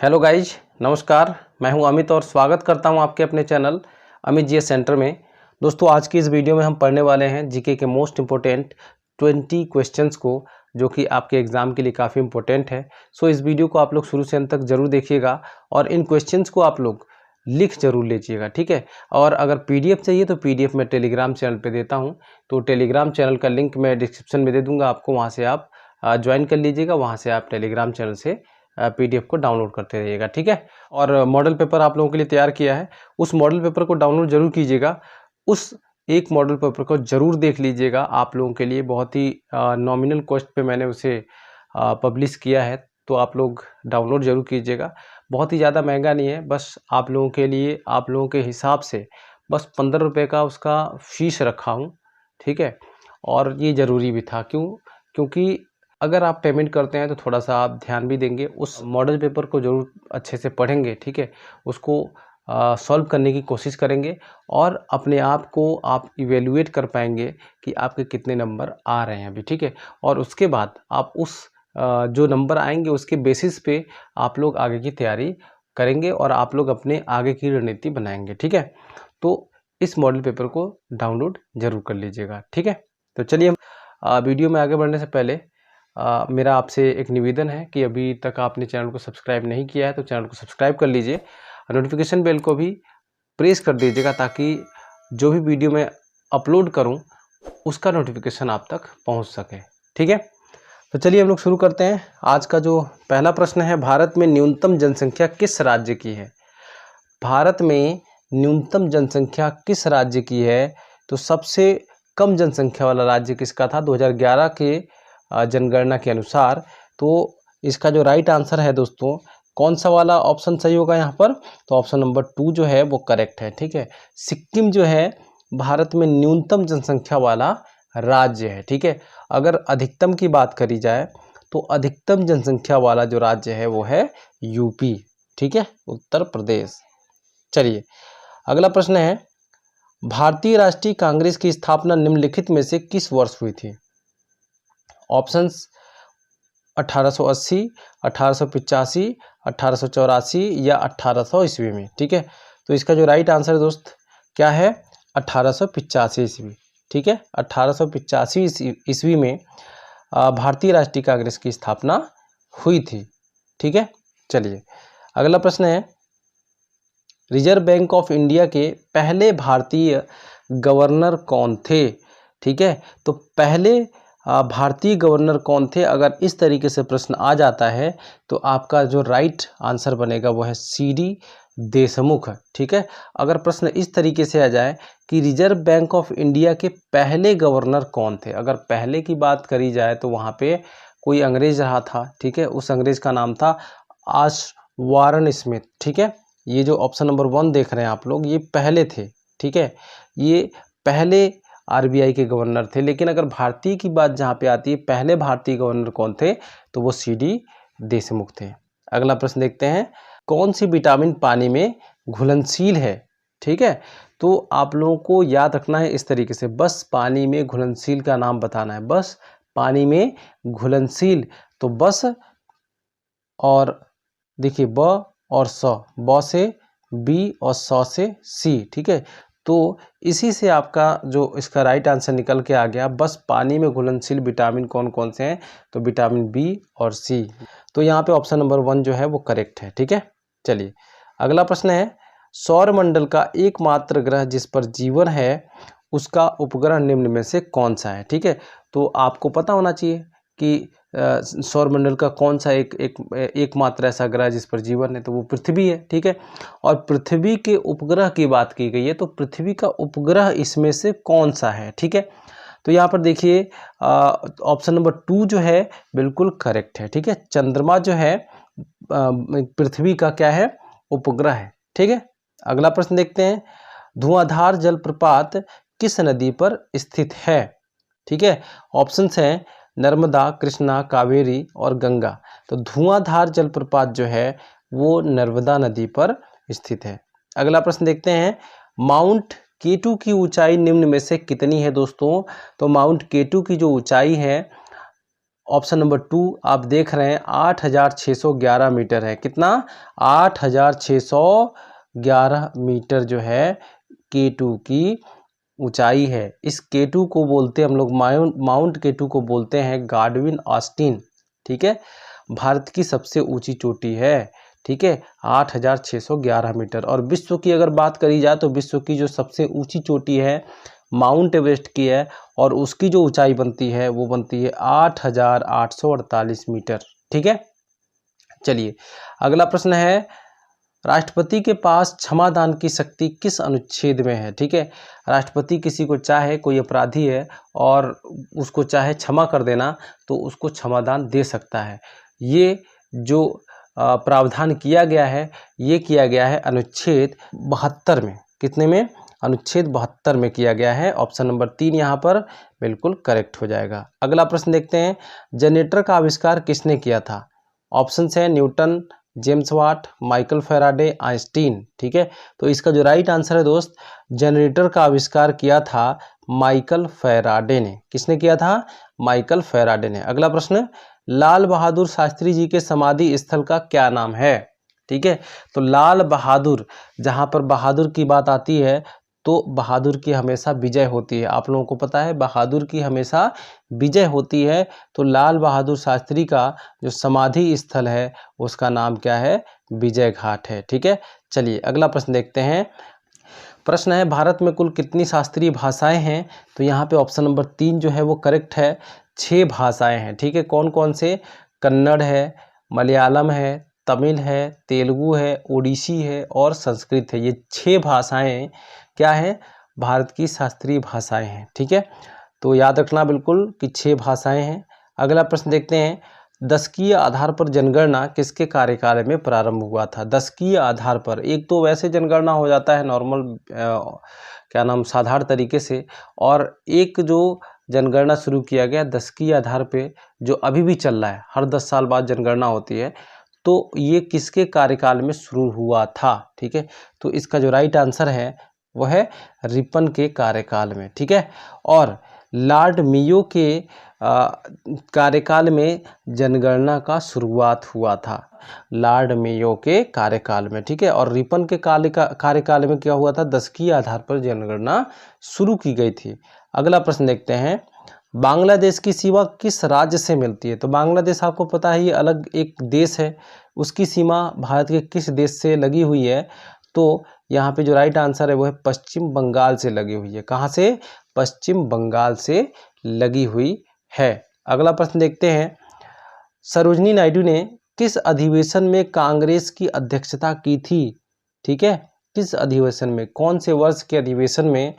Hello guys, नमस्कार। मैं हूं अमित और स्वागत करता हूं आपके अपने चैनल अमित जीएस सेंटर में। दोस्तों, आज की इस वीडियो में हम पढ़ने वाले हैं जीके के मोस्ट इम्पोर्टेंट 20 क्वेश्चंस को, जो कि आपके एग्ज़ाम के लिए काफ़ी इम्पोर्टेंट है। सो इस वीडियो को आप लोग शुरू से अंत तक ज़रूर देखिएगा और इन क्वेश्चंस को आप लोग लिख ज़रूर लीजिएगा, ठीक है। और अगर पीडीएफ चाहिए तो पीडीएफ मैं टेलीग्राम चैनल पर देता हूँ, तो टेलीग्राम चैनल का लिंक मैं डिस्क्रिप्शन में दे दूँगा आपको, वहाँ से आप ज्वाइन कर लीजिएगा। वहाँ से आप टेलीग्राम चैनल से पीडीएफ को डाउनलोड करते रहिएगा, ठीक है। और मॉडल पेपर आप लोगों के लिए तैयार किया है, उस मॉडल पेपर को डाउनलोड जरूर कीजिएगा। उस एक मॉडल पेपर को जरूर देख लीजिएगा, आप लोगों के लिए बहुत ही नॉमिनल कॉस्ट पे मैंने उसे पब्लिश किया है, तो आप लोग डाउनलोड जरूर कीजिएगा। बहुत ही ज़्यादा महंगा नहीं है, बस आप लोगों के लिए, आप लोगों के हिसाब से बस 15 रुपये का उसका फीस रखा हूँ, ठीक है। और ये ज़रूरी भी था, क्योंकि अगर आप पेमेंट करते हैं तो थोड़ा सा आप ध्यान भी देंगे, उस मॉडल पेपर को ज़रूर अच्छे से पढ़ेंगे, ठीक है। उसको सॉल्व करने की कोशिश करेंगे और अपने आप को आप इवेलुएट कर पाएंगे कि आपके कितने नंबर आ रहे हैं अभी, ठीक है। और उसके बाद आप उस जो नंबर आएंगे उसके बेसिस पे आप लोग आगे की तैयारी करेंगे और आप लोग अपने आगे की रणनीति बनाएंगे, ठीक है। तो इस मॉडल पेपर को डाउनलोड ज़रूर कर लीजिएगा, ठीक है। तो चलिए हम वीडियो में आगे बढ़ने से पहले मेरा आपसे एक निवेदन है कि अभी तक आपने चैनल को सब्सक्राइब नहीं किया है तो चैनल को सब्सक्राइब कर लीजिए, नोटिफिकेशन बेल को भी प्रेस कर दीजिएगा, ताकि जो भी वीडियो मैं अपलोड करूं उसका नोटिफिकेशन आप तक पहुंच सके, ठीक है। तो चलिए हम लोग शुरू करते हैं। आज का जो पहला प्रश्न है, भारत में न्यूनतम जनसंख्या किस राज्य की है? भारत में न्यूनतम जनसंख्या किस राज्य की है? तो सबसे कम जनसंख्या वाला राज्य किसका था 2011 के जनगणना के अनुसार? तो इसका जो राइट आंसर है दोस्तों, कौन सा वाला ऑप्शन सही होगा यहाँ पर? तो ऑप्शन नंबर 2 जो है वो करेक्ट है, ठीक है। सिक्किम जो है भारत में न्यूनतम जनसंख्या वाला राज्य है, ठीक है। अगर अधिकतम की बात करी जाए तो अधिकतम जनसंख्या वाला जो राज्य है वो है यूपी, ठीक है, उत्तर प्रदेश। चलिए अगला प्रश्न है, भारतीय राष्ट्रीय कांग्रेस की स्थापना निम्नलिखित में से किस वर्ष हुई थी? ऑप्शंस 1880, 1885, 1884 या 1800 ईस्वी में, ठीक है। तो इसका जो राइट आंसर है दोस्त क्या है? 1885 ईस्वी, ठीक है। 1885 ईस्वी में भारतीय राष्ट्रीय कांग्रेस की स्थापना हुई थी, ठीक है। चलिए अगला प्रश्न है, रिजर्व बैंक ऑफ इंडिया के पहले भारतीय गवर्नर कौन थे? ठीक है, तो पहले भारतीय गवर्नर कौन थे? अगर इस तरीके से प्रश्न आ जाता है तो आपका जो राइट आंसर बनेगा वो है सीडी देशमुख, ठीक है। अगर प्रश्न इस तरीके से आ जाए कि रिजर्व बैंक ऑफ इंडिया के पहले गवर्नर कौन थे, अगर पहले की बात करी जाए तो वहाँ पे कोई अंग्रेज रहा था, ठीक है। उस अंग्रेज का नाम था आशवारन स्मिथ, ठीक है। ये जो ऑप्शन नंबर 1 देख रहे हैं आप लोग, ये पहले थे, ठीक है। ये पहले आरबीआई के गवर्नर थे। लेकिन अगर भारतीय की बात जहाँ पे आती है, पहले भारतीय गवर्नर कौन थे, तो वो सीडी देशमुख थे। अगला प्रश्न देखते हैं, कौन सी विटामिन पानी में घुलनशील है? ठीक है, तो आप लोगों को याद रखना है इस तरीके से, बस पानी में घुलनशील का नाम बताना है, बस पानी में घुलनशील। तो बस और देखिए ब और स, ब से बी और स से सी, ठीक है। तो इसी से आपका जो इसका राइट आंसर निकल के आ गया, बस पानी में घुलनशील विटामिन कौन कौन से हैं, तो विटामिन बी और सी। तो यहाँ पे ऑप्शन नंबर 1 जो है वो करेक्ट है, ठीक है। चलिए अगला प्रश्न है, सौरमंडल का एकमात्र ग्रह जिस पर जीवन है उसका उपग्रह निम्न में से कौन सा है? ठीक है, तो आपको पता होना चाहिए कि सौरमंडल का कौन सा एकमात्र ऐसा ग्रह जिस पर जीवन है, तो वो पृथ्वी है, ठीक है। और पृथ्वी के उपग्रह की बात की गई है, तो पृथ्वी का उपग्रह इसमें से कौन सा है? ठीक है, तो यहाँ पर देखिए ऑप्शन नंबर 2 जो है बिल्कुल करेक्ट है, ठीक है। चंद्रमा जो है पृथ्वी का क्या है? उपग्रह है, ठीक है। अगला प्रश्न देखते हैं, धुआंधार जलप्रपात किस नदी पर स्थित है? ठीक है, ऑप्शंस हैं नर्मदा, कृष्णा, कावेरी और गंगा। तो धुआंधार जलप्रपात जो है वो नर्मदा नदी पर स्थित है। अगला प्रश्न देखते हैं, माउंट केटू की ऊंचाई निम्न में से कितनी है दोस्तों? तो माउंट केटू की जो ऊंचाई है ऑप्शन नंबर 2 आप देख रहे हैं 8611 मीटर है। कितना? 8611 मीटर जो है K2 की ऊंचाई है। इस K2 को बोलते हैं हम लोग, माउंट K2 को बोलते हैं गाडविन ऑस्टिन। ठीक है, भारत की सबसे ऊंची चोटी है। ठीक है, 8611 मीटर। और विश्व की अगर बात करी जाए तो विश्व की जो सबसे ऊंची चोटी है माउंट एवरेस्ट की है, और उसकी जो ऊंचाई बनती है वो बनती है 8848 मीटर। ठीक है, चलिए अगला प्रश्न है, राष्ट्रपति के पास क्षमादान की शक्ति किस अनुच्छेद में है? ठीक है, राष्ट्रपति किसी को चाहे, कोई अपराधी है और उसको चाहे क्षमा कर देना तो उसको क्षमादान दे सकता है। ये जो प्रावधान किया गया है, ये किया गया है अनुच्छेद 72 में। कितने में? अनुच्छेद 72 में किया गया है। ऑप्शन नंबर 3 यहाँ पर बिल्कुल करेक्ट हो जाएगा। अगला प्रश्न देखते हैं, जनरेटर का आविष्कार किसने किया था? ऑप्शन है Newton, James Watt, Michael Faraday, Einstein. ठीक है, तो इसका जो राइट आंसर है दोस्त, जनरेटर का आविष्कार किया था माइकल फैराडे ने। किसने किया था? माइकल फैराडे ने। अगला प्रश्न, लाल बहादुर शास्त्री जी के समाधि स्थल का क्या नाम है? ठीक है, तो लाल बहादुर, जहाँ पर बहादुर की बात आती है तो बहादुर की हमेशा विजय होती है। आप लोगों को पता है बहादुर की हमेशा विजय होती है। तो लाल बहादुर शास्त्री का जो समाधि स्थल है उसका नाम क्या है? विजय घाट है। ठीक है, चलिए अगला प्रश्न देखते हैं। प्रश्न है, भारत में कुल कितनी शास्त्रीय भाषाएं हैं? तो यहाँ पे ऑप्शन नंबर 3 जो है वो करेक्ट है। 6 भाषाएं हैं। ठीक है, कौन कौन से? कन्नड़ है, मलयालम है, तमिल है, तेलुगु है, ओडिसी है और संस्कृत है। ये 6 भाषाएं क्या है? भारत की शास्त्रीय भाषाएं हैं। ठीक है, तो याद रखना बिल्कुल कि 6 भाषाएं हैं। अगला प्रश्न देखते हैं, दशकीय आधार पर जनगणना किसके कार्यकाल में प्रारंभ हुआ था? दशकीय आधार पर, एक तो वैसे जनगणना हो जाता है नॉर्मल क्या नाम साधारण तरीके से, और एक जो जनगणना शुरू किया गया दशकीय आधार पे जो अभी भी चल रहा है, हर 10 साल बाद जनगणना होती है, तो ये किसके कार्यकाल में शुरू हुआ था? ठीक है, तो इसका जो राइट आंसर है वह है रिपन के कार्यकाल में। ठीक है, और लॉर्ड मेयो के कार्यकाल में जनगणना का शुरुआत हुआ था, लॉर्ड मेयो के कार्यकाल में। ठीक है, और रिपन के कार्यकाल में क्या हुआ था? दशकीय आधार पर जनगणना शुरू की गई थी। अगला प्रश्न देखते हैं, बांग्लादेश की सीमा किस राज्य से मिलती है? तो बांग्लादेश आपको पता है ये अलग एक देश है, उसकी सीमा भारत के किस देश से लगी हुई है? तो यहाँ पे जो राइट आंसर है वो है पश्चिम बंगाल से लगी हुई है। कहाँ से? पश्चिम बंगाल से लगी हुई है। अगला प्रश्न देखते हैं, सरोजिनी नायडू ने किस अधिवेशन में कांग्रेस की अध्यक्षता की थी? ठीक है, किस अधिवेशन में, कौन से वर्ष के अधिवेशन में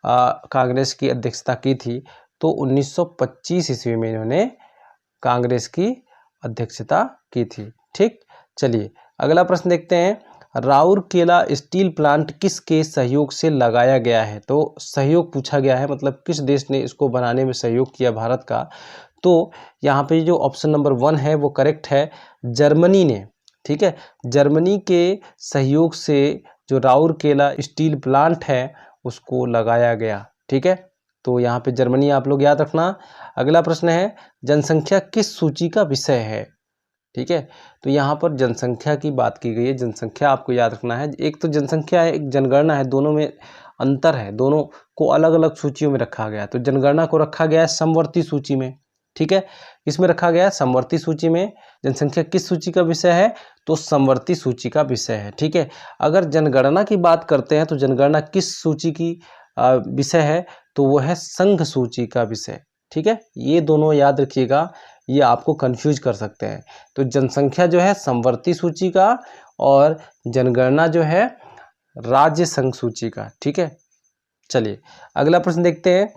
कांग्रेस की अध्यक्षता की थी? तो 1925 ईस्वी में इन्होंने कांग्रेस की अध्यक्षता की थी। ठीक, चलिए अगला प्रश्न देखते हैं, राउरकेला स्टील प्लांट किसके सहयोग से लगाया गया है? तो सहयोग पूछा गया है, मतलब किस देश ने इसको बनाने में सहयोग किया भारत का? तो यहाँ पे जो ऑप्शन नंबर 1 है वो करेक्ट है, जर्मनी ने। ठीक है, जर्मनी के सहयोग से जो राउरकेला स्टील प्लांट है उसको लगाया गया। ठीक है, तो यहाँ पे जर्मनी आप लोग याद रखना। अगला प्रश्न है, जनसंख्या किस सूची का विषय है? ठीक है, तो यहाँ पर जनसंख्या की बात की गई है। जनसंख्या आपको याद रखना है, एक तो जनसंख्या है, एक जनगणना है, दोनों में अंतर है, दोनों को अलग अलग सूचियों में रखा गया है। तो जनगणना को रखा गया है समवर्ती सूची में। ठीक है, इसमें रखा गया है समवर्ती सूची में। जनसंख्या किस सूची का विषय है? तो समवर्ती सूची का विषय है। ठीक है, अगर जनगणना की बात करते हैं तो जनगणना किस सूची की विषय है? तो वो है संघ सूची का विषय। ठीक है, ये दोनों याद रखिएगा, ये आपको कंफ्यूज कर सकते हैं। तो जनसंख्या जो है समवर्ती सूची का और जनगणना जो है राज्य संघ सूची का। ठीक है, चलिए अगला प्रश्न देखते हैं,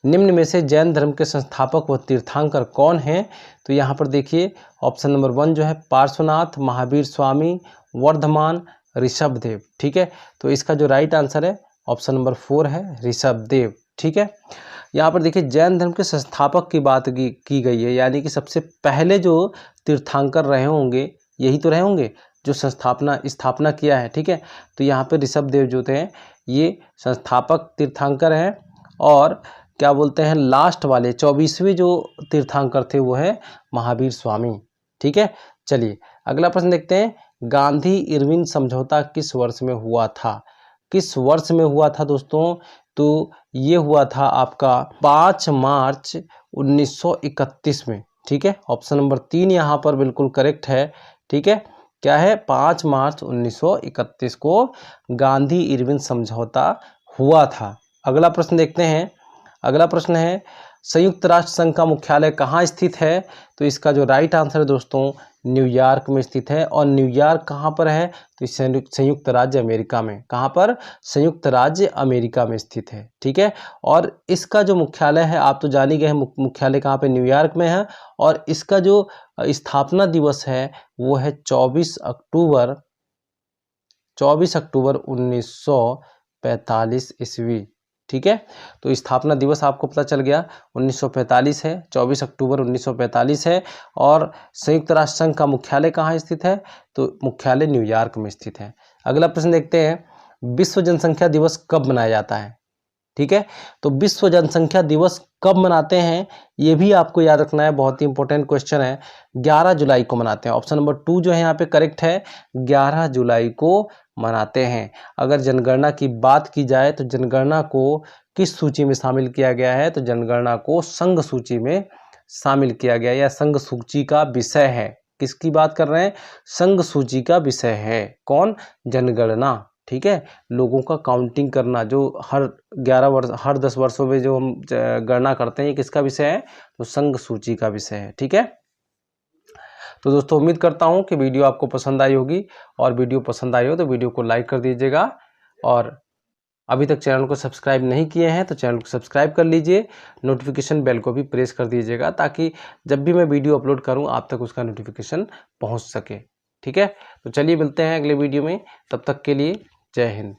निम्न में से जैन धर्म के संस्थापक व तीर्थंकर कौन हैं? तो यहाँ पर देखिए ऑप्शन नंबर 1 जो है पार्श्वनाथ, महावीर स्वामी, वर्धमान, ऋषभदेव। ठीक है, तो इसका जो राइट आंसर है ऑप्शन नंबर 4 है ऋषभदेव। ठीक है, यहाँ पर देखिए जैन धर्म के संस्थापक की बात की गई है, यानी कि सबसे पहले जो तीर्थंकर रहे होंगे यही तो रहे होंगे जो स्थापना किया है। ठीक है, तो यहाँ पे ऋषभदेव जो थे ये संस्थापक तीर्थंकर हैं, और क्या बोलते हैं, लास्ट वाले 24वें जो तीर्थंकर थे वो है महावीर स्वामी। ठीक है, चलिए अगला प्रश्न देखते हैं। गांधी इरविन समझौता किस वर्ष में हुआ था? किस वर्ष में हुआ था दोस्तों? तो ये हुआ था आपका 5 मार्च 1931 में। ठीक है, ऑप्शन नंबर 3 यहाँ पर बिल्कुल करेक्ट है। ठीक है, क्या है, 5 मार्च 1931 को गांधी इरविन समझौता हुआ था। अगला प्रश्न देखते हैं। अगला प्रश्न है, संयुक्त राष्ट्र संघ का मुख्यालय कहाँ स्थित है? तो इसका जो राइट आंसर है दोस्तों, न्यूयॉर्क में स्थित है। और न्यूयॉर्क कहाँ पर है? तो संयुक्त राज्य अमेरिका में। कहाँ पर? संयुक्त राज्य अमेरिका में स्थित है। ठीक है, और इसका जो मुख्यालय है आप तो जान ही गए हैं, मुख्यालय कहाँ पे, न्यूयॉर्क में है। और इसका जो स्थापना दिवस है वो है 24 अक्टूबर 1945 ईस्वी। ठीक है, तो स्थापना दिवस आपको पता चल गया 1945 है, 24 अक्टूबर 1945 है। और संयुक्त राष्ट्र संघ का मुख्यालय कहाँ स्थित है? तो मुख्यालय न्यूयॉर्क में स्थित है। अगला प्रश्न देखते हैं, विश्व जनसंख्या दिवस कब मनाया जाता है? ठीक है, तो विश्व जनसंख्या दिवस कब मनाते हैं ये भी आपको याद रखना है, बहुत ही इंपॉर्टेंट क्वेश्चन है। 11 जुलाई को मनाते हैं। ऑप्शन नंबर 2 जो है यहाँ पे करेक्ट है, 11 जुलाई को मनाते हैं। अगर जनगणना की बात की जाए तो जनगणना को किस सूची में शामिल किया गया है? तो जनगणना को संघ सूची में शामिल किया गया, या संघ सूची का विषय है। किसकी बात कर रहे हैं? संघ सूची का विषय है। कौन? जनगणना। ठीक है, लोगों का काउंटिंग करना, जो हर 11 वर्ष, हर 10 वर्षों में जो हम गणना करते हैं, ये किसका विषय है? तो संघ सूची का विषय है। ठीक है, तो दोस्तों उम्मीद करता हूँ कि वीडियो आपको पसंद आई होगी, और वीडियो पसंद आई हो तो वीडियो को लाइक कर दीजिएगा। और अभी तक चैनल को सब्सक्राइब नहीं किए हैं तो चैनल को सब्सक्राइब कर लीजिए, नोटिफिकेशन बेल को भी प्रेस कर दीजिएगा, ताकि जब भी मैं वीडियो अपलोड करूँ आप तक उसका नोटिफिकेशन पहुँच सके। ठीक है, तो चलिए मिलते हैं अगले वीडियो में, तब तक के लिए जय हिंद।